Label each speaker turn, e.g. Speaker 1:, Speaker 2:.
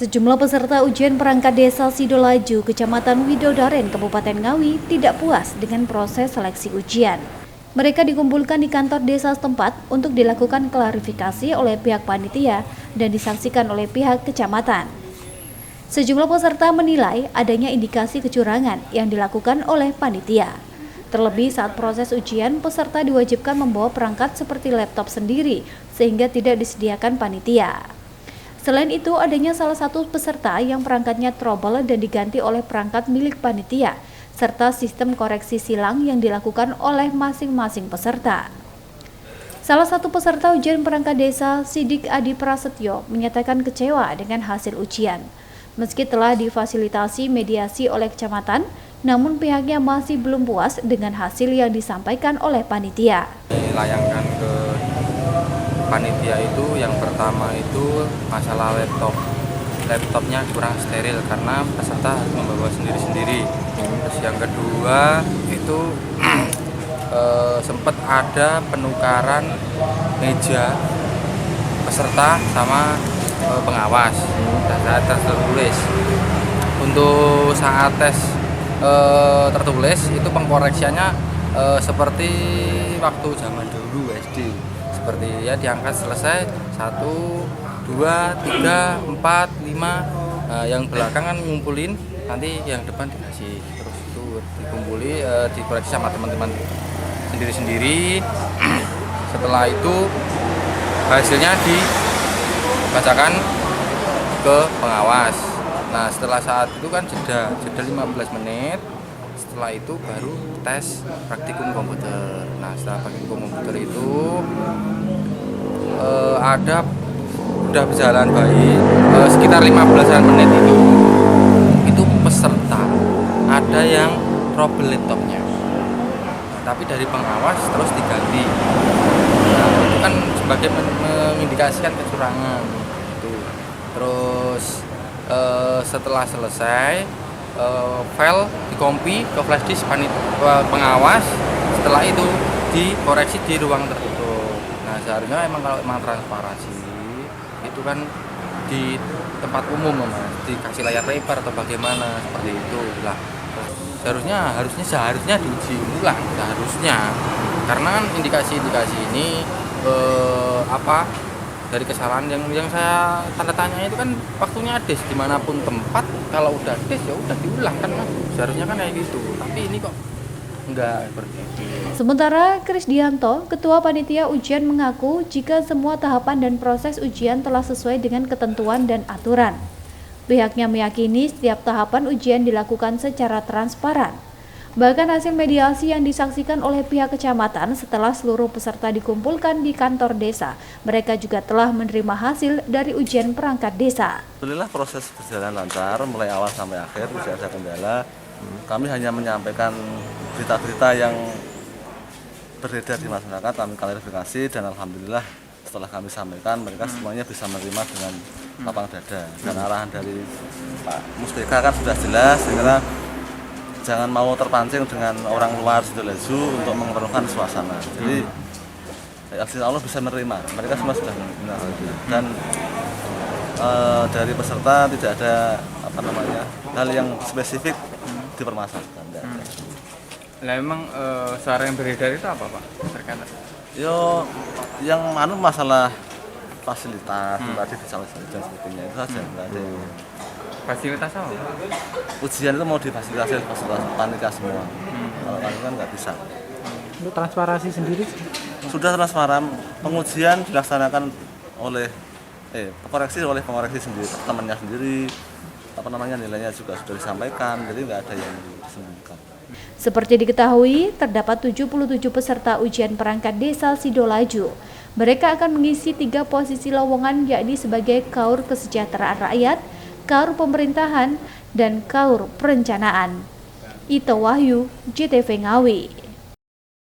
Speaker 1: Sejumlah peserta ujian perangkat desa Sidolaju, Kecamatan Widodaren, Kabupaten Ngawi tidak puas dengan proses seleksi ujian. Mereka dikumpulkan di kantor desa setempat untuk dilakukan klarifikasi oleh pihak panitia dan disaksikan oleh pihak kecamatan. Sejumlah peserta menilai adanya indikasi kecurangan yang dilakukan oleh panitia. Terlebih saat proses ujian, peserta diwajibkan membawa perangkat seperti laptop sendiri sehingga tidak disediakan panitia. Selain itu, adanya salah satu peserta yang perangkatnya trouble dan diganti oleh perangkat milik panitia, serta sistem koreksi silang yang dilakukan oleh masing-masing peserta. Salah satu peserta ujian perangkat desa, Sidik Adi Prasetyo, menyatakan kecewa dengan hasil ujian. Meski telah difasilitasi mediasi oleh kecamatan, namun pihaknya masih belum puas dengan hasil yang disampaikan oleh panitia.
Speaker 2: Dilayangkan ke panitia itu yang pertama itu masalah laptopnya kurang steril karena peserta harus membawa sendiri-sendiri. Terus yang kedua itu sempat ada penukaran meja peserta sama pengawas dan saat tes tertulis. Untuk saat tes tertulis itu pengkoreksiannya seperti waktu zaman dulu SD, seperti ya diangkat selesai 1, 2, 3, 4, 5, yang belakang kan ngumpulin, nanti yang depan dikasih, terus itu dikumpuli dikoreksi sama teman-teman sendiri-sendiri. Setelah itu hasilnya dibacakan ke pengawas. Nah setelah saat itu kan jeda 15 menit. Setelah itu baru tes praktikum komputer. Nah setelah praktikum komputer itu udah berjalan baik, sekitar 15 menit itu peserta ada yang trouble laptopnya. Tapi dari pengawas terus diganti. Nah itu kan sebagai mengindikasikan kecurangan itu. Terus setelah selesai file dikompi ke flash disk pengawas, setelah itu dikoreksi di ruang tertutup. Nah seharusnya kalau transparansi itu kan di tempat umum, dikasih layar lebar atau bagaimana seperti itu lah. Seharusnya diuji ulang karena kan indikasi ini dari kesalahan yang saya tanda tanya itu kan waktunya des dimanapun tempat, kalau udah des ya udah diulang kan, seharusnya kan kayak gitu, tapi ini kok enggak seperti itu.
Speaker 1: Sementara Krisdianto, Ketua Panitia Ujian mengaku jika semua tahapan dan proses ujian telah sesuai dengan ketentuan dan aturan. Pihaknya meyakini setiap tahapan ujian dilakukan secara transparan. Bahkan hasil mediasi yang disaksikan oleh pihak kecamatan setelah seluruh peserta dikumpulkan di kantor desa, mereka juga telah menerima hasil dari ujian perangkat desa.
Speaker 3: Alhamdulillah proses berjalan lancar, mulai awal sampai akhir tidak ada kendala. Kami hanya menyampaikan berita-berita yang beredar di masyarakat, kami klarifikasi dan alhamdulillah setelah kami sampaikan mereka semuanya bisa menerima dengan lapang dada. Dan arahan dari Pak Mustika kan sudah jelas, sehingga jangan mau terpancing dengan orang luar Sidolaju untuk mengeruhkan suasana. Jadi insya Allah bisa menerima. Mereka semua sudah menerima. Dan dari peserta tidak ada hal yang spesifik dipermasalahkan.
Speaker 2: Nah emang suara yang beredar itu apa Pak? Terkait
Speaker 3: yang masalah fasilitas tadi disampaikan dan sebagainya itu saja.
Speaker 2: Fasilitas apa?
Speaker 3: Ujian itu mau difasilitasi fasilitas panitia semua. Kalau panitia kan nggak bisa.
Speaker 4: Untuk transparansi sendiri
Speaker 3: sudah transparan, pengujian dilaksanakan oleh koreksi oleh pengoreksi sendiri, temannya sendiri, nilainya juga sudah disampaikan, jadi nggak ada yang disembunyikan.
Speaker 1: Seperti diketahui, terdapat 77 peserta ujian perangkat desa Sidolaju. Mereka akan mengisi 3 posisi lowongan, yakni sebagai KAUR Kesejahteraan Rakyat, KAUR Pemerintahan, dan KAUR Perencanaan. Ito Wahyu, JTV Ngawi.